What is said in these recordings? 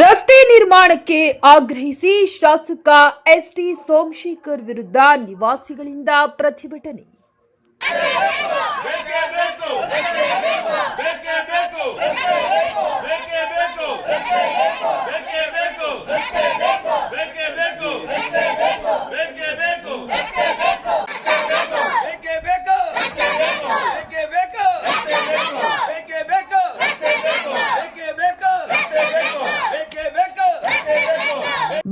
ರಸ್ತೆ ನಿರ್ಮಾಣಕ್ಕೆ ಆಗ್ರಹಿಸಿ ಶಾಸಕ ಎಸ್ಟಿ ಸೋಮಶೇಖರ್ ವಿರುದ್ಧ ನಿವಾಸಿಗಳಿಂದ ಪ್ರತಿಭಟನೆ.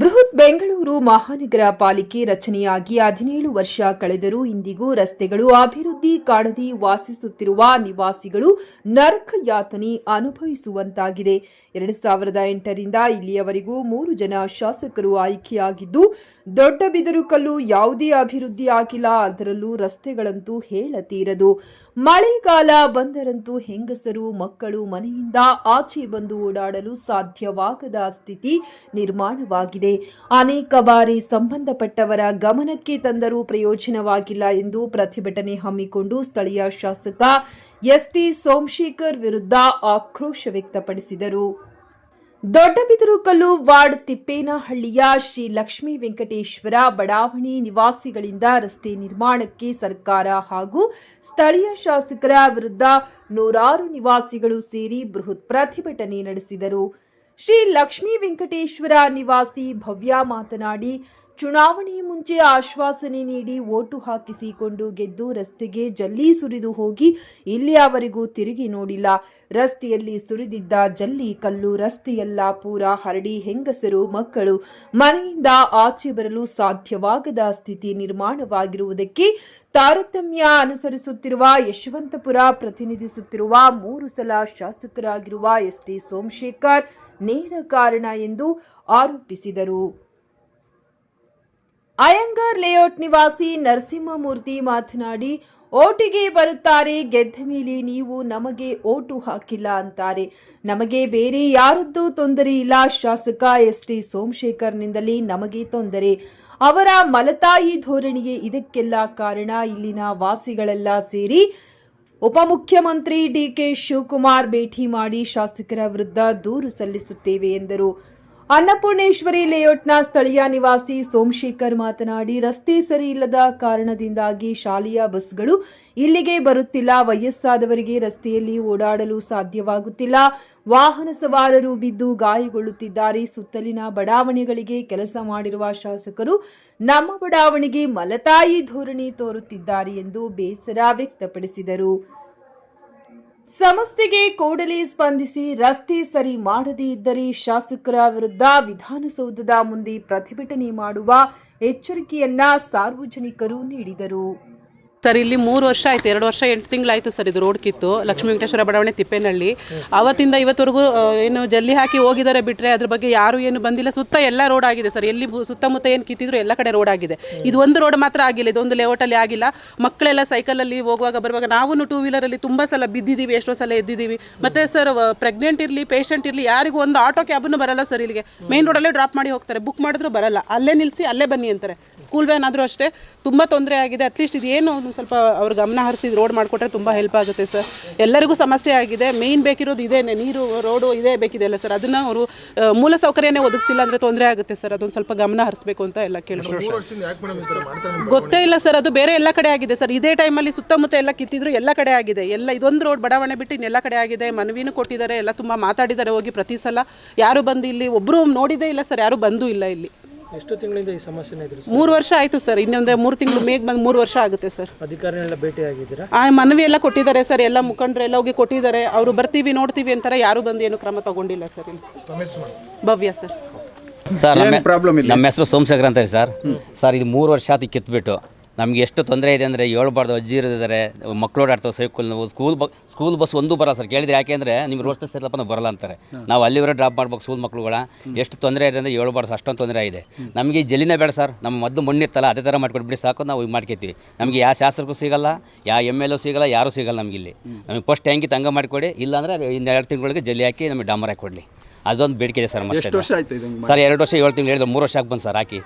ಬೃಹತ್ ಬೆಂಗಳೂರು ಮಹಾನಗರ ಪಾಲಿಕೆ ರಚನೆಯಾಗಿ 17 ವರ್ಷ ಕಳೆದರೂ ಇಂದಿಗೂ ರಸ್ತೆಗಳು ಅಭಿವೃದ್ಧಿ ಕಾಣದೆ ವಾಸಿಸುತ್ತಿರುವ ನಿವಾಸಿಗಳು ನರಕ ಯಾತನೆ ಅನುಭವಿಸುವಂತಾಗಿದೆ. 2008 ರಿಂದ ಇಲ್ಲಿಯವರೆಗೂ 3 ಜನ ಶಾಸಕರು ಆಯ್ಕೆಯಾಗಿದ್ದು ದೊಡ್ಡಬಿದರುಕಲ್ಲು ಯಾವುದೇ ಅಭಿವೃದ್ಧಿ ಆಗಿಲ್ಲ. ಅದರಲ್ಲೂ ರಸ್ತೆಗಳಂತೂ ಹೇಳತೀರದು. ಮಳೆಗಾಲ ಬಂದರಂತೂ ಹೆಂಗಸರು ಮಕ್ಕಳು ಮನೆಯಿಂದ ಆಚೆ ಬಂದು ಓಡಾಡಲು ಸಾಧ್ಯವಾಗದ ಸ್ಥಿತಿ ನಿರ್ಮಾಣವಾಗಿದೆ. ಅನೇಕ ಬಾರಿ ಸಂಬಂಧಪಟ್ಟವರ ಗಮನಕ್ಕೆ ತಂದರೂ ಪ್ರಯೋಜನವಾಗಿಲ್ಲ ಎಂದು ಪ್ರತಿಭಟನೆ ಹಮ್ಮಿಕೊಂಡು ಸ್ಥಳೀಯ ಶಾಸಕ ಎಸ್ಟಿ ಸೋಮಶೇಖರ್ ವಿರುದ್ಧ ಆಕ್ರೋಶ ವ್ಯಕ್ತಪಡಿಸಿದರು. ದೊಡ್ಡಬಿದರುಕಲ್ಲು ವಾರ್ಡ್ ತಿಪ್ಪೇನಹಳ್ಳಿಯ ಶ್ರೀ ಲಕ್ಷ್ಮೀ ವೆಂಕಟೇಶ್ವರ ಬಡಾವಣೆ ನಿವಾಸಿಗಳಿಂದ ರಸ್ತೆ ನಿರ್ಮಾಣಕ್ಕೆ ಸರ್ಕಾರ ಹಾಗೂ ಸ್ಥಳೀಯ ಶಾಸಕರ ವಿರುದ್ಧ ನೂರಾರು ನಿವಾಸಿಗಳು ಸೇರಿ ಬೃಹತ್ ಪ್ರತಿಭಟನೆ ನಡೆಸಿದರು. ಶ್ರೀ ಲಕ್ಷ್ಮೀ ವೆಂಕಟೇಶ್ವರ ನಿವಾಸಿ ಭವ್ಯ ಮಾತನಾಡಿ, ಚುನಾವಣೆ ಮುಂಚೆ ಆಶ್ವಾಸನೆ ನೀಡಿ ಓಟು ಹಾಕಿಸಿಕೊಂಡು ಗೆದ್ದು ರಸ್ತೆಗೆ ಜಲ್ಲಿ ಸುರಿದು ಹೋಗಿ ಇಲ್ಲಿಯವರೆಗೂ ತಿರುಗಿ ನೋಡಿಲ್ಲ. ರಸ್ತೆಯಲ್ಲಿ ಸುರಿದಿದ್ದ ಜಲ್ಲಿ ಕಲ್ಲು ರಸ್ತೆಯೆಲ್ಲ ಪೂರ ಹರಡಿ ಹೆಂಗಸರು ಮಕ್ಕಳು ಮನೆಯಿಂದ ಆಚೆ ಬರಲು ಸಾಧ್ಯವಾಗದ ಸ್ಥಿತಿ ನಿರ್ಮಾಣವಾಗಿರುವುದಕ್ಕೆ ತಾರತಮ್ಯ ಅನುಸರಿಸುತ್ತಿರುವ ಯಶವಂತಪುರ ಪ್ರತಿನಿಧಿಸುತ್ತಿರುವ 3 ಸಲ ಶಾಸಕರಾಗಿರುವ ಎಸ್ಟಿ ಸೋಮಶೇಖರ್ ನೇರ ಕಾರಣ ಎಂದು ಆರೋಪಿಸಿದರು. ಅಯ್ಯಂಗಾರ್ ಲೇಔಟ್ ನಿವಾಸಿ ನರಸಿಂಹಮೂರ್ತಿ ಮಾತನಾಡಿ, ಓಟಿಗೆ ಬರುತ್ತಾರೆ, ಗೆದ್ದ ಮೇಲೆ ನೀವು ನಮಗೆ ಓಟು ಹಾಕಿಲ್ಲ ಅಂತಾರೆ. ನಮಗೆ ಬೇರೆ ಯಾರದ್ದೂ ತೊಂದರೆ ಇಲ್ಲ. ಶಾಸಕ ಎಸ್ಟಿ ಸೋಮಶೇಖರ್ನಿಂದಲೇ ನಮಗೆ ತೊಂದರೆ. ಅವರ ಮಲತಾಯಿ ಧೋರಣೆಗೆ ಇದಕ್ಕೆಲ್ಲ ಕಾರಣ. ಇಲ್ಲಿನ ವಾಸಿಗಳೆಲ್ಲ ಸೇರಿ ಉಪಮುಖ್ಯಮಂತ್ರಿ ಡಿಕೆ ಶಿವಕುಮಾರ್ ಭೇಟಿ ಮಾಡಿ ಶಾಸಕರ ವಿರುದ್ಧ ದೂರು ಸಲ್ಲಿಸುತ್ತೇವೆ ಎಂದರು. ಅನ್ನಪೂರ್ಣೇಶ್ವರಿ ಲೇಔಟ್ನ ಸ್ಥಳೀಯ ನಿವಾಸಿ ಸೋಮಶೇಖರ್ ಮಾತನಾಡಿ, ರಸ್ತೆ ಸರಿ ಇಲ್ಲದ ಕಾರಣದಿಂದಾಗಿ ಶಾಲೆಯ ಬಸ್ಗಳು ಇಲ್ಲಿಗೆ ಬರುತ್ತಿಲ್ಲ. ವಯಸ್ಸಾದವರಿಗೆ ರಸ್ತೆಯಲ್ಲಿ ಓಡಾಡಲು ಸಾಧ್ಯವಾಗುತ್ತಿಲ್ಲ. ವಾಹನ ಸವಾರರು ಬಿದ್ದು ಗಾಯಗೊಳ್ಳುತ್ತಿದ್ದಾರೆ. ಸುತ್ತಲಿನ ಬಡಾವಣೆಗಳಿಗೆ ಕೆಲಸ ಮಾಡಿರುವ ಶಾಸಕರು ನಮ್ಮ ಬಡಾವಣೆಗೆ ಮಲತಾಯಿ ಧೋರಣೆ ತೋರುತ್ತಿದ್ದಾರೆ ಎಂದು ಬೇಸರ ವ್ಯಕ್ತಪಡಿಸಿದರು. ಸಮಸ್ಯೆಗೆ ಕೂಡಲೇ ಸ್ಪಂದಿಸಿ ರಸ್ತೆ ಸರಿ ಮಾಡದೇ ಇದ್ದರೆ ಶಾಸಕರ ವಿರುದ್ಧ ವಿಧಾನಸೌಧದ ಮುಂದೆ ಪ್ರತಿಭಟನೆ ಮಾಡುವ ಎಚ್ಚರಿಕೆಯನ್ನ ಸಾರ್ವಜನಿಕರು ನೀಡಿದರು. ಸರ್, ಇಲ್ಲಿ 3 ವರ್ಷ ಆಯ್ತು, 2 ವರ್ಷ 8 ತಿಂಗಳಾಯ್ತು ಸರ್. ಇದು ರೋಡ್ ಕಿತ್ತು ಲಕ್ಷ್ಮೀ ವೆಂಕಟೇಶ್ವರ ಬಡಾವಣೆ ತಿಪ್ಪೇನಹಳ್ಳಿ. ಅವತ್ತಿಂದ ಇವತ್ತವರೆಗೂ ಏನು ಜಲ್ಲಿ ಹಾಕಿ ಹೋಗಿದ್ದಾರೆ ಬಿಟ್ಟರೆ ಅದ್ರ ಬಗ್ಗೆ ಯಾರು ಏನು ಬಂದಿಲ್ಲ. ಸುತ್ತ ಎಲ್ಲ ರೋಡ್ ಆಗಿದೆ ಸರ್. ಎಲ್ಲಿ ಸುತ್ತಮುತ್ತ ಏನು ಕಿತ್ತಿದ್ರು ಎಲ್ಲ ಕಡೆ ರೋಡ್ ಆಗಿದೆ. ಇದು ಒಂದು ರೋಡ್ ಮಾತ್ರ ಆಗಿಲ್ಲ. ಇದೊಂದು ಲೇಔಟಲ್ಲಿ ಆಗಿಲ್ಲ. ಮಕ್ಕಳೆಲ್ಲ ಸೈಕಲಲ್ಲಿ ಹೋಗುವಾಗ ಬರುವಾಗ ನಾವು 2 ವೀಲರಲ್ಲಿ ತುಂಬ ಸಲ ಬಿದ್ದಿದ್ದೀವಿ, ಎಷ್ಟೋ ಸಲ ಎದ್ದಿದ್ದೀವಿ. ಮತ್ತು ಸರ್, ಪ್ರೆಗ್ನೆಂಟ್ ಇರಲಿ ಪೇಷಂಟ್ ಇರಲಿ ಯಾರಿಗೂ ಒಂದು ಆಟೋ ಕ್ಯಾಬನ್ನು ಬರಲ್ಲ ಸರ್. ಇಲ್ಲಿಗೆ ಮೇನ್ ರೋಡಲ್ಲೇ ಡ್ರಾಪ್ ಮಾಡಿ ಹೋಗ್ತಾರೆ. ಬುಕ್ ಮಾಡಿದ್ರು ಬರಲ್ಲ, ಅಲ್ಲೇ ನಿಲ್ಲಿಸಿ ಅಲ್ಲೇ ಬನ್ನಿ ಅಂತಾರೆ. ಸ್ಕೂಲ್ ವ್ಯಾನ್ ಆದರೂ ಅಷ್ಟೇ ತುಂಬ ತೊಂದರೆ ಆಗಿದೆ. ಅಟ್ಲೀಸ್ಟ್ ಇದೇನು ಸ್ವಲ್ಪ ಅವ್ರ ಗಮನ ಹರಿಸಿ ರೋಡ್ ಮಾಡಿಕೊಟ್ರೆ ತುಂಬ ಹೆಲ್ಪ್ ಆಗುತ್ತೆ ಸರ್. ಎಲ್ಲರಿಗೂ ಸಮಸ್ಯೆ ಆಗಿದೆ. ಮೇಯ್ನ್ ಬೇಕಿರೋದು ಇದೇನೆ, ನೀರು ರೋಡು ಇದೇ ಬೇಕಿದೆ ಅಲ್ಲ ಸರ್. ಅದನ್ನು ಅವರು ಮೂಲ ಸೌಕರ್ಯನೇ ಒದಗಿಸಿಲ್ಲ ಅಂದರೆ ತೊಂದರೆ ಆಗುತ್ತೆ ಸರ್. ಅದೊಂದು ಸ್ವಲ್ಪ ಗಮನ ಹರಿಸಬೇಕು ಅಂತ ಎಲ್ಲ ಕೇಳ್ಬೋದು. ಗೊತ್ತೇ ಇಲ್ಲ ಸರ್, ಅದು ಬೇರೆ ಎಲ್ಲ ಕಡೆ ಆಗಿದೆ ಸರ್. ಇದೇ ಟೈಮಲ್ಲಿ ಸುತ್ತಮುತ್ತ ಎಲ್ಲ ಕಿತ್ತಿದ್ರು ಎಲ್ಲ ಕಡೆ ಆಗಿದೆ. ಎಲ್ಲ ಇದೊಂದು ರೋಡ್ ಬಡಾವಣೆ ಬಿಟ್ಟು ಇನ್ನೆಲ್ಲ ಕಡೆ ಆಗಿದೆ. ಮನವಿನೂ ಕೊಟ್ಟಿದ್ದಾರೆ, ಎಲ್ಲ ತುಂಬ ಮಾತಾಡಿದ್ದಾರೆ ಹೋಗಿ. ಪ್ರತಿ ಸಲ ಯಾರು ಬಂದು ಇಲ್ಲಿ ಒಬ್ಬರು ನೋಡಿದೇ ಇಲ್ಲ ಸರ್, ಯಾರು ಬಂದೂ ಇಲ್ಲ ಇಲ್ಲಿ. ಎಷ್ಟು ತಿಂಗಳಿಂದ ಈ ಸಮಸ್ಯೆ ಇದ್ರು? 3 ವರ್ಷ ಆಯಿತು ಸರ್. ಇನ್ನೊಂದು 3 ತಿಂಗಳು ಮೇಗ್ ಬಂದು 3 ವರ್ಷ ಆಗುತ್ತೆ ಸರ್. ಅಧಿಕಾರಿಗಳೆಲ್ಲ ಭೇಟಿ ಆಗಿದ್ದೀರಾ? ಮನವಿ ಎಲ್ಲ ಕೊಟ್ಟಿದ್ದಾರೆ ಸರ್. ಎಲ್ಲ ಮುಖಂಡರು ಎಲ್ಲ ಹೋಗಿ ಕೊಟ್ಟಿದ್ದಾರೆ. ಅವರು ಬರ್ತೀವಿ ನೋಡ್ತೀವಿ ಅಂತಾರೆ. ಯಾರು ಬಂದು ಏನು ಕ್ರಮ ತಗೊಂಡಿಲ್ಲ ಸರ್. ಇಲ್ಲಿ ಭವ್ಯ ಸರ್. ಸರ್, ನಮ್ಮ ಹೆಸರು ಸೋಮಶೇಖರ್ ಅಂತ ಸರ್. ಸರ್, ಇದು 3 ವರ್ಷ ಆಯ್ತು ಕಿತ್ಬಿಟ್ಟು. ನಮಗೆ ಎಷ್ಟು ತೊಂದರೆ ಇದೆ ಅಂದರೆ ಹೇಳ್ಬಾರ್ದು. ಅಜ್ಜಿ ಇರಿದ್ದಾರೆ, ಮಕ್ಕಳು ಓಡಾಡ್ತಾವೆ ಸೈಕಲ್. ನಾವು ಸ್ಕೂಲ್ ಬಸ್ ಒಂದು ಬರಲ್ಲ ಸರ್. ಕೇಳಿದ್ರೆ ಯಾಕೆ ಅಂದರೆ ನಿಮ್ಗೆ ರೋಡ್ ಸೇರಿಲ್ಲಪ್ಪ ನಾವು ಬರಲ್ಲ ಅಂತಾರೆ. ನಾವು ಅಲ್ಲಿವರೆಗೆ ಡ್ರಾಪ್ ಮಾಡ್ಬೇಕು ಸ್ಕೂಲ್ ಮಕ್ಕಳುಗಳ. ಎಷ್ಟು ತೊಂದರೆ ಇದೆ ಅಂದರೆ ಹೇಳ್ಬಾರ್ದು, ಅಷ್ಟೊಂದು ತೊಂದರೆ ಇದೆ. ನಮಗೆ ಜಲ್ಲಿನೇ ಬೇಡ ಸರ್. ನಮ್ಮ ಮೊದಲು ಮಣ್ಣಿತ್ತಲ್ಲ ಅದೇ ಥರ ಮಾಡ್ಕೊಟ್ಬಿಡಿ ಸಾಕು. ನಾವು ಈಗ ಮಾಡ್ಕೊತೀವಿ. ನಮಗೆ ಯಾವ ಶಾಸಕರು ಸಿಗಲ್ಲ, ಯಾವ MLA ಸಿಗಲ್ಲ, ಯಾರೂ ಸಿಗಲ್ಲ ನಮಗೆ ಇಲ್ಲಿ. ನಮಗೆ ಫಸ್ಟ್ ಹೆಂಗಿತ್ತು ಹಂಗೆ ಮಾಡಿಕೊಡಿ. ಇಲ್ಲಾಂದರೆ ಇನ್ನು 2 ತಿಂಗಳಿಗೆ ಜಲ್ಲಿ ಹಾಕಿ ನಮಗೆ ಡಾಮರ್ ಹಾಕಿ ಕೊಡಲಿ. ಅದೊಂದು ಬೇಡಿಕೆ ಇದೆ ಸರ್. ಎಷ್ಟು ವರ್ಷ ಆಯ್ತು ಇದು? ಸರ್ 2 ವರ್ಷ 7 ತಿಂಗಳು ಹೇಳಿದ್ರು. 3 ವರ್ಷ ಬಂದು ಸರ್ ಹಾಕಿ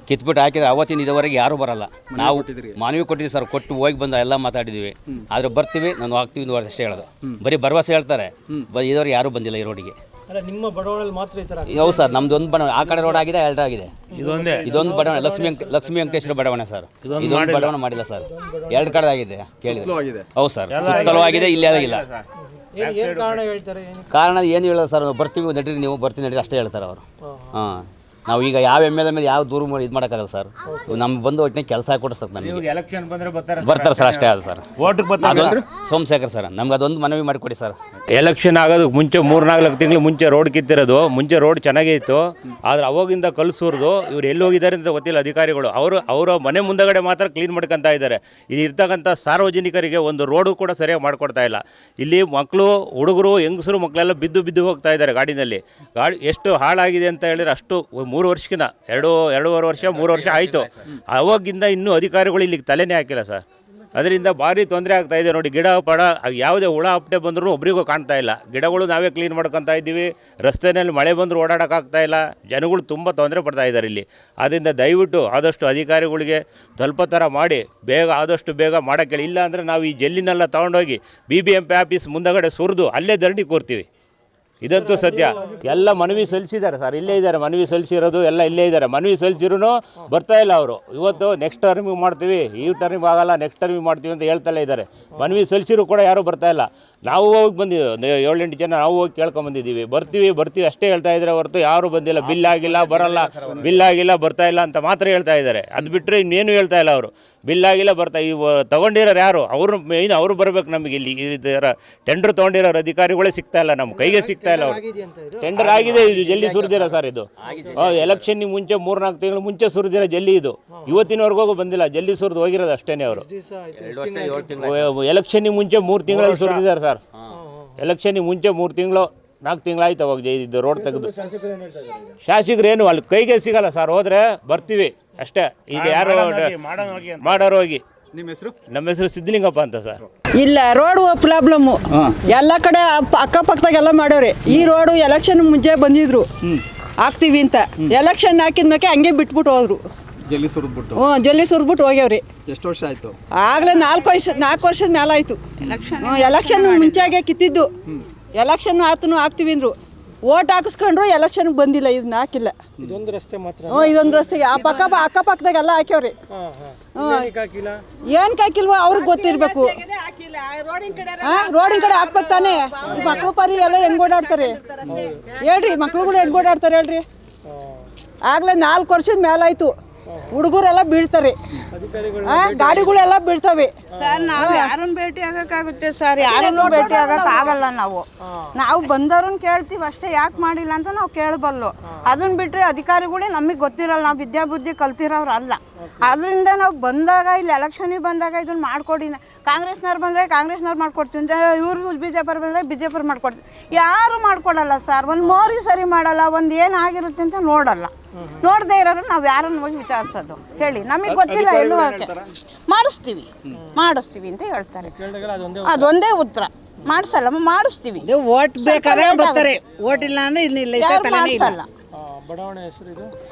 ಕಿತ್ಬಿಟ್ಟು ಹಾಕಿದ್ರೆ ಅವತ್ತಿನ ಇದುವರೆಗೆ ಯಾರೂ ಬರಲ್ಲ. ನಾವು ಮನವಿ ಕೊಟ್ಟಿದ್ದೀವಿ ಸರ್. ಕೊಟ್ಟು ಹೋಗಿ ಬಂದು ಎಲ್ಲ ಮಾತಾಡಿದ್ದೀವಿ. ಆದರೆ ಬರ್ತೀವಿ, ನಾನು ಹಾಕ್ತೀವಿ, 1 ವರ್ಷ ಹೇಳೋದು. ಬರೀ ಭರವಸೆ ಹೇಳ್ತಾರೆ. ಇದುವರೆಗೆ ಯಾರೂ ಬಂದಿಲ್ಲ ಈ ರೋಡಿಗೆ. ಅಲ್ಲ ನಿಮ್ಮ ಬಡಾವಣೆಯಲ್ಲಿ ಮಾತ್ರ ಈ ಥರ ಹೌದು ಸರ್, ನಮ್ದು ಒಂದು ಬಡಾವಣೆ ಆ ಕಡೆ ರೋಡ್ ಆಗಿದೆ, ಎರಡು ಆಗಿದೆ. ಇದೊಂದು ಬಡಾವಣೆ ಲಕ್ಷ್ಮೀ ವೆಂಕಟೇಶ್ವರ ಬಡಾವಣೆ ಸರ್. ಇದೊಂದು ಬಡಾವಣೆ ಮಾಡಿಲ್ಲ ಸರ್, ಎರಡು ಕಡೆ ಆಗಿದೆ ಕೇಳಿದ್ರೆ. ಹೌದು ಸರ್, ಸುತ್ತಲೂ ಆಗಿದೆ, ಇಲ್ಲಿ ಆಗಿಲ್ಲ. ಏನು ಕಾರಣ ಹೇಳ್ತಾರೆ? ಕಾರಣ ಏನು ಹೇಳೋದು ಸರ್, ಬರ್ತೀವಿ ನಡೀರಿ, ನೀವು ಬರ್ತೀವಿ ನಡೀರಿ ಅಷ್ಟೇ ಹೇಳ್ತಾರೆ ಅವರು. ಹಾಂ, ನಾವು ಈಗ ಯಾವ ಎಮ್ ಮೇಲೆ ಯಾವ ದೂರ ಮಾಡಿ ಇದು ಮಾಡೋಕ್ಕಾಗಲ್ಲ ಸರ್. ನಮ್ಗೆ ಬಂದು ಒಟ್ಟಿನ ಕೆಲಸ ಹಾಕೊಡ್ರಿ ಸರ್, ನಮಗೆ ಎಲೆಕ್ಷನ್ ಬಂದರೆ ಬರ್ತಾರೆ ಸರ್, ಅಷ್ಟೇ ಅದು ಸರ್. ಓಟಿಗೆ ಸೋಮಶೇಖರ್ ಸರ್, ನಮ್ಗೆ ಅದೊಂದು ಮನವಿ ಮಾಡಿಕೊಡಿ ಸರ್. ಎಲೆಕ್ಷನ್ ಆಗೋದಕ್ಕೆ ಮುಂಚೆ 3-4 ತಿಂಗಳು ಮುಂಚೆ ರೋಡ್ ಕಿತ್ತಿರೋದು. ಮುಂಚೆ ರೋಡ್ ಚೆನ್ನಾಗೇ ಇತ್ತು, ಆದರೆ ಅವಾಗಿಂದ ಕಲ್ಸೂರ್ದು ಇವ್ರು ಎಲ್ಲಿ ಹೋಗಿದ್ದಾರೆ ಅಂತ ಗೊತ್ತಿಲ್ಲ ಅಧಿಕಾರಿಗಳು. ಅವರ ಮನೆ ಮುಂದಗಡೆ ಮಾತ್ರ ಕ್ಲೀನ್ ಮಾಡ್ಕೊತಾ ಇದ್ದಾರೆ. ಇಲ್ಲಿ ಇರ್ತಕ್ಕಂಥ ಸಾರ್ವಜನಿಕರಿಗೆ ಒಂದು ರೋಡು ಕೂಡ ಸರಿಯಾಗಿ ಮಾಡಿಕೊಡ್ತಾ ಇಲ್ಲ. ಇಲ್ಲಿ ಮಕ್ಕಳು, ಹುಡುಗರು, ಹೆಂಗಸರು ಮಕ್ಕಳೆಲ್ಲ ಬಿದ್ದು ಹೋಗ್ತಾ ಇದ್ದಾರೆ ಗಾಡಿ ಎಷ್ಟು ಹಾಳಾಗಿದೆ ಅಂತ ಹೇಳಿದ್ರೆ ಅಷ್ಟು 3 ವರ್ಷಕ್ಕಿಂತ 2.5 ವರ್ಷ 3 ವರ್ಷ ಆಯಿತು. ಅವಾಗಿಂದ ಇನ್ನೂ ಅಧಿಕಾರಿಗಳು ಇಲ್ಲಿಗೆ ತಲೆನೇ ಹಾಕಿಲ್ಲ ಸರ್. ಅದರಿಂದ ಭಾರಿ ತೊಂದರೆ ಆಗ್ತಾ ಇದೆ ನೋಡಿ. ಗಿಡ ಪಡ ಯಾವುದೇ ಹುಳ ಹಪ್ಪಟೆ ಬಂದರೂ ಒಬ್ರಿಗೂ ಕಾಣ್ತಾ ಇಲ್ಲ. ಗಿಡಗಳು ನಾವೇ ಕ್ಲೀನ್ ಮಾಡ್ಕೊತಾ ಇದ್ದೀವಿ. ರಸ್ತೆಯಲ್ಲಿ ಮಳೆ ಬಂದರೂ ಓಡಾಡೋಕ್ಕಾಗ್ತಾ ಇಲ್ಲ. ಜನಗಳು ತುಂಬ ತೊಂದರೆ ಪಡ್ತಾ ಇದ್ದಾರೆ ಇಲ್ಲಿ. ಆದ್ದರಿಂದ ದಯವಿಟ್ಟು ಆದಷ್ಟು ಅಧಿಕಾರಿಗಳಿಗೆ ತಲುಪೋ ಥರ ಮಾಡಿ ಆದಷ್ಟು ಬೇಗ ಮಾಡೋಕ್ಕೆ ಹೇಳಿ. ಇಲ್ಲ ಅಂದರೆ ನಾವು ಈ ಜಲ್ಲಿನೆಲ್ಲ ತೊಗೊಂಡೋಗಿ BBMP ಆಫೀಸ್ ಮುಂದಗಡೆ ಸುರಿದು ಅಲ್ಲೇ ಧರಣಿ ಕೂರ್ತೀವಿ. ಇದಂತೂ ಸತ್ಯ. ಎಲ್ಲ ಮನವಿ ಸಲ್ಲಿಸಿದ್ದಾರೆ ಸರ್, ಇಲ್ಲೇ ಇದ್ದಾರೆ. ಮನವಿ ಸಲ್ಲಿಸಿರೋದು ಎಲ್ಲ ಇಲ್ಲೇ ಇದ್ದಾರೆ. ಮನವಿ ಸಲ್ಲಿಸಿರೂ ಬರ್ತಾ ಇಲ್ಲ ಅವರು. ಇವತ್ತು ನೆಕ್ಸ್ಟ್ ಟರ್ಮಿಗೆ ಮಾಡ್ತೀವಿ, ಈ ಟರ್ಮಿಗೆ ಆಗಲ್ಲ, ನೆಕ್ಸ್ಟ್ ಟರ್ಮಿಗೆ ಮಾಡ್ತೀವಿ ಅಂತ ಹೇಳ್ತಲೇ ಇದ್ದಾರೆ. ಮನವಿ ಸಲ್ಲಿಸಿರೂ ಕೂಡ ಯಾರೂ ಬರ್ತಾ ಇಲ್ಲ. ನಾವು ಹೋಗಿ ಬಂದಿದ್ದೀವಿ, 7-8 ಜನ ನಾವು ಹೋಗಿ ಕೇಳ್ಕೊಂಬಂದಿದ್ದೀವಿ. ಬರ್ತೀವಿ ಅಷ್ಟೇ ಹೇಳ್ತಾ ಇದ್ದಾರೆ ಹೊರತು ಯಾರೂ ಬಂದಿಲ್ಲ. ಬಿಲ್ ಆಗಿಲ್ಲ, ಬರಲ್ಲ, ಬಿಲ್ ಆಗಿಲ್ಲ, ಬರ್ತಾ ಇಲ್ಲ ಅಂತ ಮಾತ್ರ ಹೇಳ್ತಾ ಇದ್ದಾರೆ. ಅದು ಬಿಟ್ಟರೆ ಇನ್ನೇನು ಹೇಳ್ತಾ ಇಲ್ಲ ಅವರು. ಬಿಲ್ ಆಗಿಲ್ಲ, ಇವು ತೊಗೊಂಡಿರೋರು ಯಾರು ಅವರು ಮೇಯ್ನ್ ಅವರು ಬರಬೇಕು ನಮಗೆ. ಇಲ್ಲಿ ಈ ಥರ ಟೆಂಡರ್ ತೊಗೊಂಡಿರೋರು ಅಧಿಕಾರಿಗಳೇ ಸಿಗ್ತಾ ಇಲ್ಲ, ನಮ್ಮ ಕೈಗೆ ಸಿಗ್ತಾ ಇಲ್ಲ ಅವರು. ಟೆಂಡರ್ ಆಗಿದೆ, ಇದು ಜಲ್ಲಿ ಸುರಿದಿರ ಸರ್. ಇದು ಎಲೆಕ್ಷನ್ನಿಗೆ ಮುಂಚೆ 3-4 ತಿಂಗಳು ಮುಂಚೆ ಸುರಿದಿರೋ ಜಲ್ಲಿ ಇದು. ಇವತ್ತಿನವರೆಗೂ ಬಂದಿಲ್ಲ, ಜಲ್ಲಿ ಸುರಿದು ಹೋಗಿರೋದು ಅಷ್ಟೇ ಅವರು. ಎಲೆಕ್ಷನ್ನಿಗೆ ಮುಂಚೆ 3 ತಿಂಗಳಲ್ಲಿ ಸುರಿದಿದ್ದಾರೆ ಸರ್. ಎಲೆಕ್ಷನ್ನಿಗೆ ಮುಂಚೆ 3 ತಿಂಗಳು 4 ತಿಂಗಳಾಯ್ತು ಅವಾಗ ಇದು ರೋಡ್ ತೆಗೆದು. ಶಾಸಕರೇನು ಅಲ್ಲಿ ಕೈಗೆ ಸಿಗಲ್ಲ ಸರ್. ಹೋದ್ರೆ ಬರ್ತೀವಿ ಅಷ್ಟೇ. ಈಗ ಯಾರು ಮಾಡೋರು ಹೋಗಿ. ನಮ್ಮ ಹೆಸರು ಸಿದ್ಧಲಿಂಗಪ್ಪ ಅಂತ ಸರ್. ಇಲ್ಲ, ರೋಡ್ ಪ್ರಾಬ್ಲಮ್ಮು ಎಲ್ಲ ಕಡೆ ಅಕ್ಕಪಕ್ಕದಾಗೆಲ್ಲ ಮಾಡೋರೆ. ಈ ರೋಡು ಎಲೆಕ್ಷನ್ ಮುಂಚೆ ಬಂದಿದ್ರು ಹಾಕ್ತೀವಿ ಅಂತ. ಎಲೆಕ್ಷನ್ ಹಾಕಿದ್ಮೇಲೆ ಹಂಗೆ ಬಿಟ್ಬಿಟ್ಟು ಹೋದ್ರು. ಜಲ್ಲಿ ಸುರಿದ್ಬಿಟ್ಟು ಹೋಗ್ಯವ್ರಿ. ಎಷ್ಟು ವರ್ಷ ಆಯಿತು? ಆಗಲೇ 4 ವರ್ಷದ ಮೇಲೆ ಆಯಿತು. ಎಲೆಕ್ಷನ್ ಮುಂಚೆಗೆ ಕಿತ್ತಿದ್ದು. ಎಲೆಕ್ಷನ್ ಹಾಕ್ತೀವಿ ಅಂದರು. ಓಟ್ ಹಾಕಿಸ್ಕೊಂಡ್ರು ಎಲೆಕ್ಷನ್ಗೆ ಬಂದಿಲ್ಲ, ಇದನ್ನ ಹಾಕಿಲ್ಲ. ಇದೊಂದು ರಸ್ತೆ ಮಾತ್ರ. ಇದೊಂದು ರಸ್ತೆಗೆ ಅಕ್ಕಪಕ್ಕದಾಗೆಲ್ಲ ಹಾಕ್ಯವ್ರಿ. ಏನು ಹಾಕಿಲ್ವೋ ಅವ್ರಿಗೆ ಗೊತ್ತಿರಬೇಕು. ರೋಡಿನ ಕಡೆ ಹಾಕ್ಬೇಕು ತಾನೇ. ಮಕ್ಳು ಪರಿ ಎಲ್ಲ ಹೆಂಗೆ ಓಡಾಡ್ತಾರೆ ಹೇಳ್ರಿ? ಮಕ್ಳುಗಳು ಹೆಂಗೆ ಓಡಾಡ್ತಾರೆ ಹೇಳ್ರಿ? ಆಗಲೇ 4 ವರ್ಷದ ಮೇಲಾಯಿತು. ಹುಡುಗರೆಲ್ಲ ಬೀಳ್ತಾರೆ, ಗಾಡಿಗಳೆಲ್ಲ ಬೀಳ್ತವೆ. ಸರ್, ನಾವು ಯಾರನ್ನು ಭೇಟಿ ಆಗೋಕ್ಕಾಗುತ್ತೆ ಸರ್? ಯಾರನ್ನು ಭೇಟಿ ಆಗೋಕ್ಕಾಗಲ್ಲ. ನಾವು ಬಂದವ್ರನ್ನ ಕೇಳ್ತೀವಿ ಅಷ್ಟೇ. ಯಾಕೆ ಮಾಡಿಲ್ಲ ಅಂತ ನಾವು ಕೇಳಬಲ್ಲು. ಅದನ್ನ ಬಿಟ್ಟರೆ ಅಧಿಕಾರಿಗಳೇ ನಮಗೆ ಗೊತ್ತಿರಲ್ಲ. ನಾವು ವಿದ್ಯಾಬುದ್ಧಿ ಕಲ್ತಿರೋರು ಅಲ್ಲ. ಅದರಿಂದ ನಾವು ಬಂದಾಗ ಇಲ್ಲಿ ಎಲೆಕ್ಷನಿಗೆ ಬಂದಾಗ ಇದನ್ನು ಮಾಡಿಕೊಡಿ. ಕಾಂಗ್ರೆಸ್ನವ್ರು ಬಂದರೆ ಕಾಂಗ್ರೆಸ್ನವ್ರು ಮಾಡ್ಕೊಡ್ತೀವಿ, ಇವ್ರು BJP ಬಂದರೆ BJP ಮಾಡ್ಕೊಡ್ತೀವಿ. ಯಾರು ಮಾಡ್ಕೊಡಲ್ಲ ಸರ್. ಒಂದು ಮೋರಿ ಸರಿ ಮಾಡಲ್ಲ, ಒಂದು ಏನಾಗಿರುತ್ತೆ ಅಂತ ನೋಡಲ್ಲ. ನೋಡದೇ ಇರೋರು ನಾವು ಯಾರನ್ನು ಹೋಗಿ ವಿಚಾರಿಸೋದು ಹೇಳಿ? ನಮಗೆ ಗೊತ್ತಿಲ್ಲ. ಎಲ್ಲೂ ಮಾಡಿಸ್ತೀವಿ ಅಂತ ಹೇಳ್ತಾರೆ. ಅದೊಂದೇ ಉತ್ತರ. ಮಾಡಿಸ್ತೀವಿ. ಓಟ್ ಬೇಕಾದ್ರೆ ಬರ್ತಾರೆ, ಓಟ್ ಇಲ್ಲ ಅಂದ್ರೆ ಇಲ್ಲ. ಮಾಡಿಸಲ್ಲ. ಬಡಾವಣೆ ಹೆಸರು ಇದು?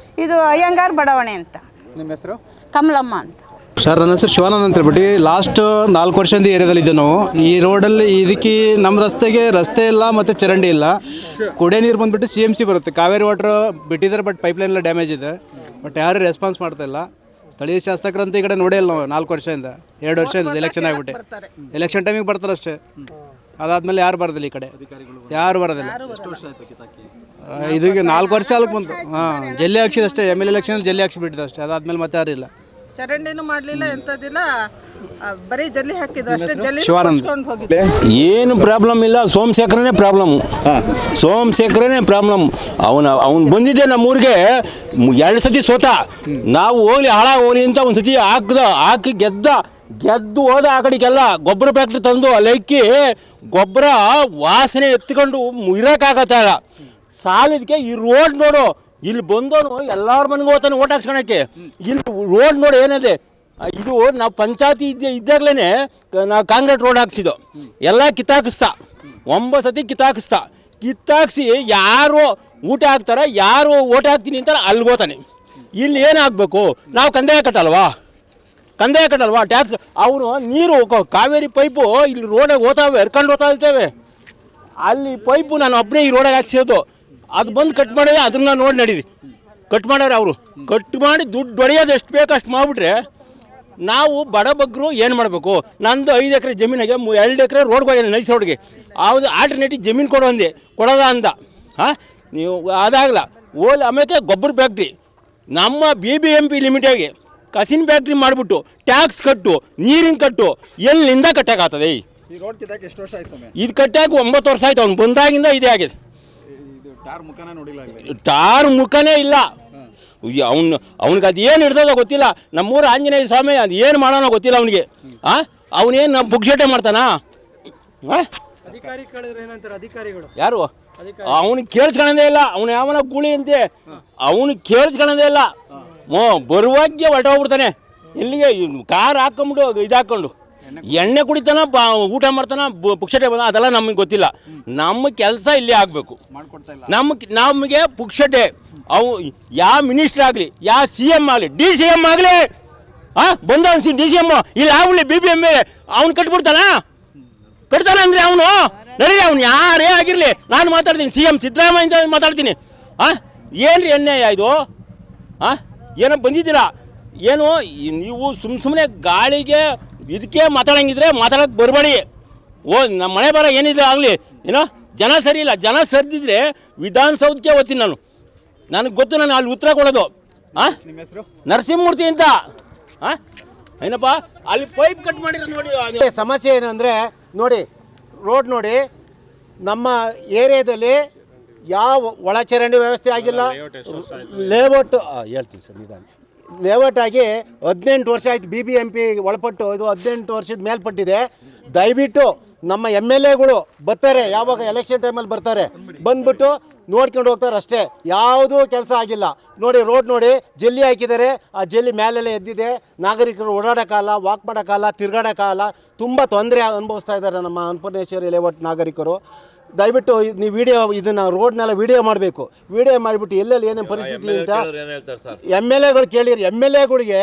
ಇದು ಅಯ್ಯಂಗಾರ್ ಬಡಾವಣೆ ಅಂತ. ನಿಮ್ಮ ಹೆಸರು? ಕಮಲಮ್ಮ ಅಂತ ಸರ್. ನನ್ನ ಹೆಸರು ಶಿವಾನಂದ್ ಅಂತ ಹೇಳ್ಬಿಟ್ಟು ಲಾಸ್ಟ್ 4 ವರ್ಷದಿಂದ ಏರಿಯಾದಲ್ಲಿ ಇದ್ದೀವಿ ನಾವು. ಈ ರೋಡಲ್ಲಿ ಇದಕ್ಕೆ ನಮ್ಮ ರಸ್ತೆ ಇಲ್ಲ ಮತ್ತು ಚರಂಡಿ ಇಲ್ಲ. ಕುಡಿಯೋ ನೀರು ಬಂದುಬಿಟ್ಟು CMC ಬರುತ್ತೆ. ಕಾವೇರಿ ವಾಟ್ರ್ ಬಿಟ್ಟಿದ್ದಾರೆ, ಬಟ್ ಪೈಪ್ಲೈನ್ ಎಲ್ಲ ಡ್ಯಾಮೇಜ್ ಇದೆ. ಬಟ್ ಯಾರೂ ರೆಸ್ಪಾನ್ಸ್ ಮಾಡ್ತಾ ಇಲ್ಲ. ಸ್ಥಳೀಯ ಶಾಸಕರಂತ ಈ ಕಡೆ ನೋಡೇ ಇಲ್ಲ ನಾವು 4 ವರ್ಷದಿಂದ. 2 ವರ್ಷದಿಂದ ಎಲೆಕ್ಷನ್ ಆಗಿಬಿಟ್ಟು ಎಲೆಕ್ಷನ್ ಟೈಮಿಗೆ ಬರ್ತಾರೆ ಅಷ್ಟೇ. ಅದಾದಮೇಲೆ ಯಾರು ಬರೋದಿಲ್ಲ ಈ ಕಡೆ, ಯಾರು ಬರೋದಿಲ್ಲ. ಇದಕ್ಕೆ 4 ವರ್ಷ ಅಲ್ಲಿಗೆ ಬಂತು. ಜಲ್ಲಿ ಹಾಕ್ಸಿದ ಅಷ್ಟೇ. MLA ಎಲೆಕ್ಷನಲ್ಲಿ ಜಲ್ಲಿ ಹಾಕ್ಸಿಬಿಟ್ಟಿದೆ ಅಷ್ಟೇ. ಅದಾದಮೇಲೆ ಮತ್ತೆ ಯಾರು ಇಲ್ಲ. ಚರಂಡಿನೂ ಮಾಡಲಿಲ್ಲ, ಎಂಥದಿಲ್ಲ, ಬರೀ ಜಲ್ಲಿ ಹಾಕಿದ್ರು ಅಷ್ಟೇ. ಜಲ್ಲಿ ಏನು ಪ್ರಾಬ್ಲಮ್ ಇಲ್ಲ. ಸೋಮಶೇಖರನೇ ಪ್ರಾಬ್ಲಮ್. ಅವನು ಬಂದಿದ್ದೆ ನಮ್ಮೂರಿಗೆ 2 ಸತಿ ಸೋತ. ನಾವು ಹೋಗ್ಲಿ ಅಂತ ಒಂದು ಸತಿ ಹಾಕಿ ಗೆದ್ದು ಹೋದ. ಆ ಕಡೆಗೆಲ್ಲ ಗೊಬ್ಬರ ಫ್ಯಾಕ್ಟ್ರಿ ತಂದು ಅಲ್ಲೈಕಿ ಗೊಬ್ಬರ ವಾಸನೆ ಎತ್ಕೊಂಡು ಇರೋಕ್ಕಾಗತ್ತಲ್ಲ. ಸಾಲಿದಕ್ಕೆ ಈ ರೋಡ್ ನೋಡು, ಇಲ್ಲಿ ಬಂದವನು ಎಲ್ಲರ ಮನೆಗೆ ಹೋಗ್ತಾನೆ ಓಟ್ ಹಾಕ್ಸ್ಕೊಳಕ್ಕೆ. ಇಲ್ಲಿ ರೋಡ್ ನೋಡಿ ಏನಿದೆ. ಇದು ನಾವು ಪಂಚಾಯತಿ ಇದ್ದಾಗಲೇ ನಾವು ಕಾಂಕ್ರೀಟ್ ರೋಡ್ ಹಾಕ್ಸಿದ್ದು. ಎಲ್ಲ ಕಿತ್ತಾಕಿಸ್ತಾ 9 ಸತಿ ಕಿತ್ತಾಕ್ಸಿ ಯಾರು ಊಟ ಹಾಕ್ತಾರೆ, ಯಾರು ಓಟ್ ಹಾಕ್ತೀನಿ ಅಂತಾರೆ ಅಲ್ಲಿಗೋತಾನೆ. ಇಲ್ಲಿ ಏನಾಗಬೇಕು? ನಾವು ಕಂದಾಯ ಕಟ್ಟಲ್ವಾ? ಟ್ಯಾಕ್ಸ್. ಅವನು ನೀರು ಕಾವೇರಿ ಪೈಪು ಇಲ್ಲಿ ರೋಡಾಗ ಹರ್ಕೊಂಡು ಹೋಗ್ತಾ ಇರ್ತೇವೆ. ಅಲ್ಲಿ ಪೈಪು ನಾನು ಒಬ್ಬನೇ ಈ ರೋಡಾಗಿ ಹಾಕ್ಸಿರೋದು, ಅದು ಬಂದು ಕಟ್ ಮಾಡಿದ್ರೆ ಅದನ್ನ ನೋಡಿ ನಡೀರಿ, ಕಟ್ ಮಾಡೋರು ಅವರು. ಕಟ್ ಮಾಡಿ ದುಡ್ಡು ಹೊಡೆಯೋದು ಎಷ್ಟು ಬೇಕು ಅಷ್ಟು ಮಾಡಿಬಿಟ್ರೆ ನಾವು ಬಡಬಗ್ಗರು ಏನು ಮಾಡಬೇಕು? ನಂದು 5 ಎಕರೆ ಜಮೀನಿಗೆ 2 ಎಕರೆ ರೋಡ್ಗೆ ಹೋಗಿದೆ, ನೈಸ್ ರೋಡ್ಗೆ. ಯಾವುದು ಆಲ್ಟರ್ನೇಟಿವ್ ಜಮೀನು ಕೊಡೋದ ಅಂದ. ಹಾಂ, ನೀವು ಅದಾಗಲ್ಲ. ಆಮೇಲೆ ಗೊಬ್ಬರ ಫ್ಯಾಕ್ಟ್ರಿ ನಮ್ಮ BBMP ಲಿಮಿಟಾಗಿ ಕಸಿನ್ ಫ್ಯಾಕ್ಟ್ರಿ ಮಾಡಿಬಿಟ್ಟು ಟ್ಯಾಕ್ಸ್ ಕಟ್ಟು, ನೀರಿನ ಕಟ್ಟು, ಎಲ್ಲಿಂದ ಕಟ್ಟಕ್ಕಾಗ್ತದೆ? ಈ ರೋಡ್ ಕಿತ್ತಾಕ ಎಷ್ಟು ವರ್ಷ ಆಯ್ತು ಸ್ವಾಮಿ? ಇದು ಕಟ್ಟಾಗಿ 9 ವರ್ಷ ಆಯ್ತು. ಅವ್ನು ಬಂದಾಗಿಂದ ಇದೇ ಆಗಿದೆ. ಟಾರ್ ಮುಖನೇ ನೋಡಿಲ್ಲ. ಟಾರ್ ಮುಖನೇ ಇಲ್ಲ. ಅವ್ನಿಗೆ ಅದು ಏನು ಹಿಡ್ದೋ ಗೊತ್ತಿಲ್ಲ. ನಮ್ಮೂರು ಆಂಜನೇಯ ಸ್ವಾಮಿ ಅದು ಏನು ಮಾಡೋಣ ಗೊತ್ತಿಲ್ಲ ಅವನಿಗೆ. ಅವನೇನು ನಮ್ಮ ಪುಕ್ಷಟೆ ಮಾಡ್ತಾನಾ? ಅಧಿಕಾರಿ ಕೇಳಿದ್ರೆ ಏನಂತಾರೆ ಅಧಿಕಾರಿಗಳು? ಯಾರು ಅವನಿಗೆ ಕೇಳಿಸ್ಕೊಳ್ಳೋದೇ ಇಲ್ಲ. ಅವನು ಯಾವನ ಗೂಳಿ ಅಂತೆ, ಅವನಿಗೆ ಕೇಳಿಸ್ಕೊಳ್ಳೋದೇ ಇಲ್ಲ. ಬರುವಾಗೆ ಹೊರಟೋಗ್ಬಿಡ್ತಾನೆ. ಎಲ್ಲಿಗೆ ಕಾರ್ ಹಾಕೊಂಬಿಟ್ಟು ಇದು ಹಾಕ್ಕೊಂಡು ಎಣ್ಣೆ ಕುಡಿತಾನ, ಊಟ ಮಾಡ್ತಾನ, ಪುಕ್ಷಟೆ ಬಂದ. ಅದೆಲ್ಲ ನಮಗೆ ಗೊತ್ತಿಲ್ಲ. ನಮ್ಮ ಕೆಲಸ ಇಲ್ಲಿ ಆಗಬೇಕು. ನಮಗೆ ಪುಕ್ಷಟೆ ಅವು ಯಾವ ಮಿನಿಸ್ಟರ್ ಆಗಲಿ, ಯಾವ CM ಆಗಲಿ, DCM ಆಗಲಿ, ಬಂದ DCM ಇಲ್ಲಿ ಆಗಲಿ BBM ಅವ್ನು ಕಟ್ಬಿಡ್ತಾನ ಅಂದರೆ ಅವನು ನಡೀಲಿ. ಅವ್ನು ಯಾರೇ ಆಗಿರಲಿ, ನಾನು ಮಾತಾಡ್ತೀನಿ. CM ಸಿದ್ದರಾಮಯ್ಯ ಅಂತ ಮಾತಾಡ್ತೀನಿ. ಏನು ರೀ ಅನ್ಯಾಯ ಇದು? ಏನೋ ಬಂದಿದ್ದೀರಾ ಏನು ನೀವು ಸುಮ್ಮನೆ ಗಾಳಿಗೆ ಇದಕ್ಕೆ ಮಾತಾಡಂಗಿದ್ರೆ ಮಾತಾಡೋಕ್ಕೆ ಬರಬೇಡಿ. ನಮ್ಮ ಮನೆ ಬರ ಏನಿದೆ ಆಗಲಿ, ಏನೋ ಜನ ಸರಿ ಇಲ್ಲ. ಜನ ಸರಿದಿದ್ರೆ ವಿಧಾನಸೌಧಕ್ಕೆ ಓದ್ತೀನಿ ನಾನು. ನನಗೆ ಗೊತ್ತು, ನಾನು ಅಲ್ಲಿ ಉತ್ತರ ಕೊಡೋದು. ನಿಮ್ಮ ಹೆಸರು? ನರಸಿಂಹಮೂರ್ತಿ ಅಂತ. ಏನಪ್ಪ ಅಲ್ಲಿ ಪೈಪ್ ಕಟ್ ಮಾಡಿರೋ ನೋಡಿ. ಸಮಸ್ಯೆ ಏನಂದರೆ ನೋಡಿ, ರೋಡ್ ನೋಡಿ, ನಮ್ಮ ಏರಿಯಾದಲ್ಲಿ ಯಾವ ಒಳಚರಂಡಿ ವ್ಯವಸ್ಥೆ ಆಗಿಲ್ಲ. ಲೇಔಟ್ ಹೇಳ್ತೀನಿ ಸರ್ ನಿಧಾನ. ಲೇಔಟ್ ಆಗಿ 18 ವರ್ಷ ಆಯ್ತು. BBMP ಒಳಪಟ್ಟು ಇದು 18 ವರ್ಷದ ಮೇಲ್ಪಟ್ಟಿದೆ. ದಯವಿಟ್ಟು ನಮ್ಮ MLAಗಳು ಬರ್ತಾರೆ, ಯಾವಾಗ ಎಲೆಕ್ಷನ್ ಟೈಮಲ್ಲಿ ಬರ್ತಾರೆ, ಬಂದ್ಬಿಟ್ಟು ನೋಡ್ಕೊಂಡು ಹೋಗ್ತಾರೆ ಅಷ್ಟೇ. ಯಾವುದೂ ಕೆಲಸ ಆಗಿಲ್ಲ. ನೋಡಿ ರೋಡ್ ನೋಡಿ, ಜಲ್ಲಿ ಹಾಕಿದ್ದಾರೆ. ಆ ಜಲ್ಲಿ ಮೇಲೆಲ್ಲ ಎದ್ದಿದೆ. ನಾಗರಿಕರು ಓಡಾಡೋಕ್ಕಾಗಲ್ಲ, ವಾಕ್ ಮಾಡೋಕ್ಕಾಗಲ್ಲ, ತಿರ್ಗಾಡೋಕ್ಕಾಗಲ್ಲ. ತುಂಬ ತೊಂದರೆ ಅನುಭವಿಸ್ತಾ ಇದ್ದಾರೆ ನಮ್ಮ ಅನ್ನಪೂರ್ಣೇಶ್ವರಿ ಲೇಔಟ್ ನಾಗರಿಕರು. ದಯವಿಟ್ಟು ನೀವು ಇದನ್ನು ರೋಡ್ನೆಲ್ಲ ವಿಡಿಯೋ ಮಾಡಬೇಕು. ವಿಡಿಯೋ ಮಾಡಿಬಿಟ್ಟು ಎಲ್ಲೆಲ್ಲಿ ಏನೇನು ಪರಿಸ್ಥಿತಿ ಅಂತ MLAಗಳು ಕೇಳಿರಿ. MLAಗಳಿಗೆ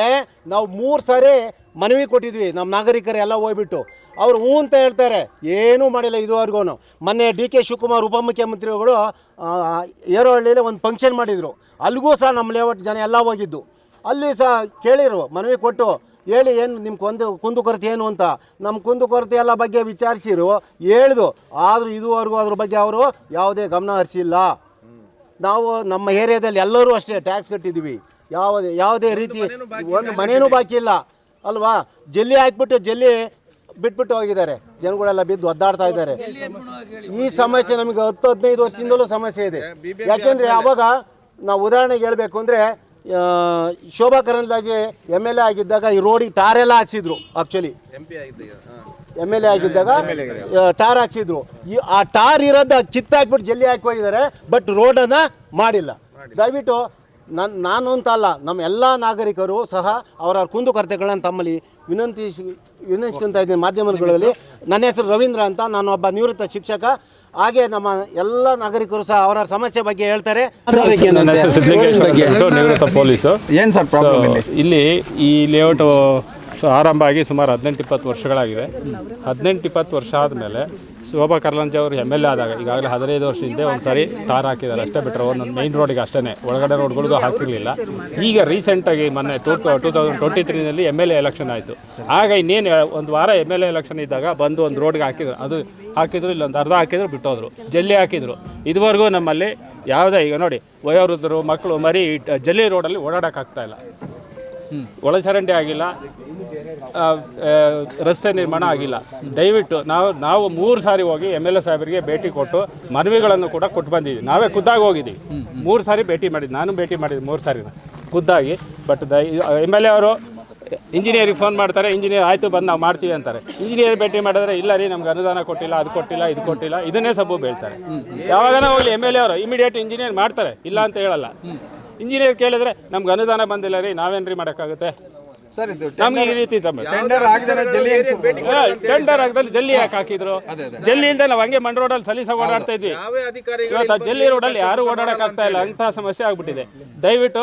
ನಾವು 3 ಸಾರಿ ಮನವಿ ಕೊಟ್ಟಿದ್ವಿ. ನಮ್ಮ ನಾಗರಿಕರು ಎಲ್ಲ ಹೋಗ್ಬಿಟ್ಟು ಅವ್ರು ಹ್ಞೂ ಅಂತ ಹೇಳ್ತಾರೆ. ಏನೂ ಮಾಡಿಲ್ಲ ಇದುವರೆಗೂ. ಮೊನ್ನೆ DK ಶಿವಕುಮಾರ್ ಉಪಮುಖ್ಯಮಂತ್ರಿಗಳು ಏರೋಹಳ್ಳಿಯಲ್ಲಿ ಒಂದು ಫಂಕ್ಷನ್ ಮಾಡಿದರು. ಅಲ್ಲಿಗೂ ಸಹ ನಮ್ಮ ಲೇಔಟ್ ಜನ ಎಲ್ಲ ಹೋಗಿದ್ದು. ಅಲ್ಲಿ ಸಹ ಕೇಳಿರು, ಮನವಿ ಕೊಟ್ಟು ಹೇಳಿ ಏನು ನಿಮ್ಮ ಕುಂದುಕೊರತೆ ಏನು ಅಂತ. ನಮ್ಮ ಕುಂದುಕೊರತೆ ಎಲ್ಲ ಬಗ್ಗೆ ವಿಚಾರಿಸಿರು, ಹೇಳ್ದು. ಆದರೂ ಇದುವರೆಗೂ ಅದ್ರ ಬಗ್ಗೆ ಅವರು ಯಾವುದೇ ಗಮನ ಹರಿಸಿಲ್ಲ. ನಾವು ನಮ್ಮ ಏರಿಯಾದಲ್ಲಿ ಎಲ್ಲರೂ ಅಷ್ಟೇ ಟ್ಯಾಕ್ಸ್ ಕಟ್ಟಿದ್ದೀವಿ. ಯಾವುದೇ ರೀತಿ ಒಂದು ಮನೇನೂ ಬಾಕಿ ಇಲ್ಲ ಅಲ್ವಾ? ಜಲ್ಲಿ ಹಾಕ್ಬಿಟ್ಟು ಜಲ್ಲಿ ಬಿಟ್ಬಿಟ್ಟು ಹೋಗಿದ್ದಾರೆ. ಜನಗಳೆಲ್ಲ ಬಿದ್ದು ಒದ್ದಾಡ್ತಾ ಇದ್ದಾರೆ. ಈ ಸಮಸ್ಯೆ ನಮಗೆ 10-15 ವರ್ಷದಿಂದಲೂ ಸಮಸ್ಯೆ ಇದೆ. ಯಾಕೆಂದರೆ ಅವಾಗ ನಾವು ಉದಾಹರಣೆಗೆ ಹೇಳಬೇಕು ಅಂದರೆ, ಶೋಭಾ ಕರಂದ್ಲಾಜೆ MLA ಆಗಿದ್ದಾಗ ಈ ರೋಡಿಗೆ ಟಾರೆಲ್ಲ ಹಾಕ್ಸಿದ್ರು. ಆ್ಯಕ್ಚುಲಿ MLA ಆಗಿದ್ದಾಗ ಟಾರ್ ಹಾಕ್ಸಿದ್ರು. ಆ ಟಾರ್ ಇರೋದು ಕಿತ್ತಾಕ್ಬಿಟ್ಟು ಜಲ್ಲಿ ಹಾಕಿ ಹೋಗಿದ್ದಾರೆ. ಬಟ್ ರೋಡನ್ನು ಮಾಡಿಲ್ಲ. ದಯವಿಟ್ಟು ನಾನು ಅಂತ ಅಲ್ಲ, ನಮ್ಮ ಎಲ್ಲ ನಾಗರಿಕರು ಸಹ ಅವರ ಕುಂದುಕೊರತೆಗಳನ್ನು ತಮ್ಮಲ್ಲಿ ವಿನಂತಿಸ್ಕೊಂತ ಇದ್ದೀನಿ ಮಾಧ್ಯಮಗಳಲ್ಲಿ. ನನ್ನ ಹೆಸರು ರವೀಂದ್ರ ಅಂತ, ನಾನು ಒಬ್ಬ ನಿವೃತ್ತ ಶಿಕ್ಷಕ. ಹಾಗೆ ನಮ್ಮ ಎಲ್ಲ ನಾಗರಿಕರು ಸಹ ಅವರ ಸಮಸ್ಯೆ ಬಗ್ಗೆ ಹೇಳ್ತಾರೆ. ನಿವೃತ್ತ ಪೊಲೀಸು. ಏನು ಸರ್ ಪ್ರಾಬ್ಲಮ್ ಇಲ್ಲಿ ಈ ಲೇಔಟ್ ಆರಂಭ ಆಗಿ ಸುಮಾರು 18-20 ವರ್ಷಗಳಾಗಿವೆ. 18-20 ವರ್ಷ ಆದಮೇಲೆ ಶೋಭಾ ಕರಂದ್ಲಾಜೆ ಅವರು MLA ಆದಾಗ ಈಗಾಗಲೇ 15 ವರ್ಷ ಹಿಂದೆ ಒಂದು ಸಾರಿ ಟಾರ್ ಹಾಕಿದ್ದಾರೆ ಅಷ್ಟೇ. ಬಿಟ್ಟರೆ ಒಂದೊಂದು ಮೈನ್ ರೋಡಿಗೆ ಅಷ್ಟೇ, ಒಳಗಡೆ ರೋಡ್ಗಳಿಗೂ ಹಾಕಿರಲಿಲ್ಲ. ಈಗ ರೀಸೆಂಟಾಗಿ ಮೊನ್ನೆ 2023ನಲ್ಲಿ MLA ಎಲೆಕ್ಷನ್ ಆಯಿತು. ಆಗ ಇನ್ನೇನು ಒಂದು ವಾರ MLA ಎಲೆಕ್ಷನ್ ಇದ್ದಾಗ ಬಂದು ಒಂದು ರೋಡ್ಗೆ ಹಾಕಿದ್ರು. ಅದು ಹಾಕಿದ್ರು, ಇಲ್ಲೊಂದು ಅರ್ಧ ಹಾಕಿದ್ರು, ಬಿಟ್ಟೋದ್ರು. ಜಲ್ಲಿ ಹಾಕಿದ್ರು. ಇದುವರೆಗೂ ನಮ್ಮಲ್ಲಿ ಯಾವುದೇ, ಈಗ ನೋಡಿ, ವಯೋವೃದ್ಧರು, ಮಕ್ಕಳು, ಮರಿ ಜಲ್ಲಿ ರೋಡಲ್ಲಿ ಓಡಾಡೋಕ್ಕಾಗ್ತಾಯಿಲ್ಲ. ಒಳಚರಂಡಿ ಆಗಿಲ್ಲ, ರಸ್ತೆ ನಿರ್ಮಾಣ ಆಗಿಲ್ಲ. ದಯವಿಟ್ಟು ನಾವು 3 ಸಾರಿ ಹೋಗಿ MLA ಸಾಹೇಬರಿಗೆ ಭೇಟಿ ಕೊಟ್ಟು ಮನವಿಗಳನ್ನು ಕೂಡ ಕೊಟ್ಟು ಬಂದಿದ್ದೀವಿ. ನಾವೇ ಖುದ್ದಾಗಿ ಹೋಗಿದ್ದೀವಿ. 3 ಸಾರಿ ಭೇಟಿ ಮಾಡಿದ್ದು, ನಾನು ಭೇಟಿ ಮಾಡಿದ್ದು 3 ಸಾರಿನ ಖುದ್ದಾಗಿ. ಬಟ್ MLA ಅವರು ಇಂಜಿನಿಯರಿಗೆ ಫೋನ್ ಮಾಡ್ತಾರೆ. ಇಂಜಿನಿಯರ್ ಆಯಿತು ಬಂದು ನಾವು ಮಾಡ್ತೀವಿ ಅಂತಾರೆ. ಇಂಜಿನಿಯರ್ ಭೇಟಿ ಮಾಡಿದ್ರೆ ಇಲ್ಲ ರೀ, ನಮ್ಗೆ ಅನುದಾನ ಕೊಟ್ಟಿಲ್ಲ, ಅದು ಕೊಟ್ಟಿಲ್ಲ, ಇದು ಕೊಟ್ಟಿಲ್ಲ, ಇದನ್ನೇ ಸಬ್ಬು ಬೀಳ್ತಾರೆ. ಯಾವಾಗನ ಹೋಗಲಿ MLA ಅವರು ಇಮಿಡಿಯೇಟ್ ಇಂಜಿನಿಯರ್ ಮಾಡ್ತಾರೆ, ಇಲ್ಲ ಅಂತ ಹೇಳಲ್ಲ. ಇಂಜಿನಿಯರ್ ಕೇಳಿದ್ರೆ ನಮ್ಗೆ ಅನುದಾನ ಬಂದಿಲ್ಲ ರೀ, ನಾವೇನ್ರಿ ಮಾಡೋಕ್ಕಾಗುತ್ತೆ ಸರ್? ಇದು ನಮ್ಗೆ ಈ ರೀತಿ ಟೆಂಡರ್ ಆಗದಲ್ಲಿ ಜಲ್ಲಿ ಯಾಕೆ ಹಾಕಿದ್ರು? ಜಲ್ಲಿಯಿಂದ ನಾವು ಹಂಗೆ ಮಂಡ್ ರೋಡಲ್ಲಿ ಸಲೀಸ ಓಡಾಡ್ತಾ ಇದ್ವಿ. ಇವತ್ತು ಜಲ್ಲಿ ರೋಡಲ್ಲಿ ಯಾರು ಓಡಾಡೋಕ್ಕಾಗ್ತಾ ಇಲ್ಲ, ಅಂತಹ ಸಮಸ್ಯೆ ಆಗ್ಬಿಟ್ಟಿದೆ. ದಯವಿಟ್ಟು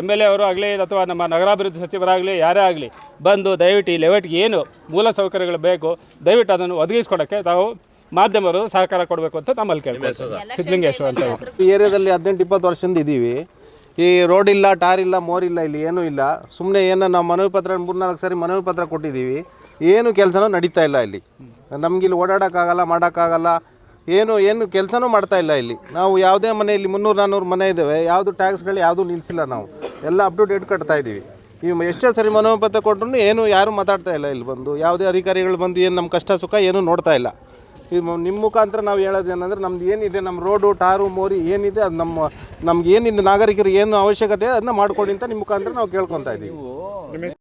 MLA ಅವರು ಆಗಲಿ ಅಥವಾ ನಮ್ಮ ನಗರಾಭಿವೃದ್ಧಿ ಸಚಿವರಾಗಲಿ ಯಾರೇ ಆಗಲಿ ಬಂದು ದಯವಿಟ್ಟು ಈ ಲೇಔಟ್ಗೆ ಏನು ಮೂಲ ಸೌಕರ್ಯಗಳು ಬೇಕು ದಯವಿಟ್ಟು ಅದನ್ನು ಒದಗಿಸ್ಕೊಡೋಕ್ಕೆ ತಾವು ಮಾಧ್ಯಮರು ಸಹಕಾರ ಕೊಡಬೇಕು ಅಂತ ನಮ್ಮಲ್ಲಿ ಕೇಳ್ಕೊಳ್ತೀವಿ. ಸಿದ್ಧಲಿಂಗೇಶ್ವರ ಅಂತ ಹೇಳಿ. ಈ ಏರಿಯಾದಲ್ಲಿ 18-20 ವರ್ಷದಿಂದ ಇದ್ದೀವಿ. ಈ ರೋಡ್ ಇಲ್ಲ, ಟಾರ್ ಇಲ್ಲ, ಮೋರ್ ಇಲ್ಲ, ಇಲ್ಲಿ ಏನೂ ಇಲ್ಲ. ಸುಮ್ಮನೆ ಏನೋ ನಾವು ಮನವಿ ಪತ್ರ 3-4 ಸರಿ ಮನವಿ ಪತ್ರ ಕೊಟ್ಟಿದ್ದೀವಿ. ಏನು ಕೆಲಸನೂ ನಡೀತಾ ಇಲ್ಲ ಇಲ್ಲಿ. ನಮಗಿಲ್ಲಿ ಓಡಾಡೋಕ್ಕಾಗಲ್ಲ, ಮಾಡೋಕ್ಕಾಗಲ್ಲ, ಏನು ಕೆಲಸನೂ ಮಾಡ್ತಾ ಇಲ್ಲ ಇಲ್ಲಿ. ನಾವು ಯಾವುದೇ ಮನೆ ಇಲ್ಲಿ 300-400 ಮನೆ ಇದ್ದಾವೆ, ಯಾವುದು ಟ್ಯಾಕ್ಸ್ಗಳು ಯಾವುದೂ ನಿಲ್ಲಿಸಿಲ್ಲ. ನಾವು ಎಲ್ಲ ಅಪ್ ಟು ಡೇಟ್ ಕಟ್ತಾ ಇದ್ದೀವಿ. ಇವು ಎಷ್ಟೇ ಸರಿ ಮನವಿ ಪತ್ರ ಕೊಟ್ಟರು ಯಾರೂ ಮಾತಾಡ್ತಾ ಇಲ್ಲ. ಇಲ್ಲಿ ಬಂದು ಯಾವುದೇ ಅಧಿಕಾರಿಗಳು ಬಂದು ಏನು ನಮ್ಮ ಕಷ್ಟ ಸುಖ ಏನೂ ನೋಡ್ತಾ ಇಲ್ಲ. ನಿಮ್ಮ ಮುಖಾಂತರ ನಾವು ಹೇಳೋದೇನೆಂದರೆ ನಮ್ದು ಏನಿದೆ, ನಮ್ಮ ರೋಡು, ಟಾರು, ಮೋರಿ ಏನಿದೆ ಅದು ನಮ್ಗೆ ಏನಿದೆ ನಾಗರಿಕರಿಗೆ ಏನು ಅವಶ್ಯಕತೆ ಅದನ್ನ ಮಾಡ್ಕೊಡಿ ಅಂತ ನಿಮ್ಮ ಮುಖಾಂತರ ನಾವು ಕೇಳ್ಕೊತಾ ಇದ್ದೀವಿ.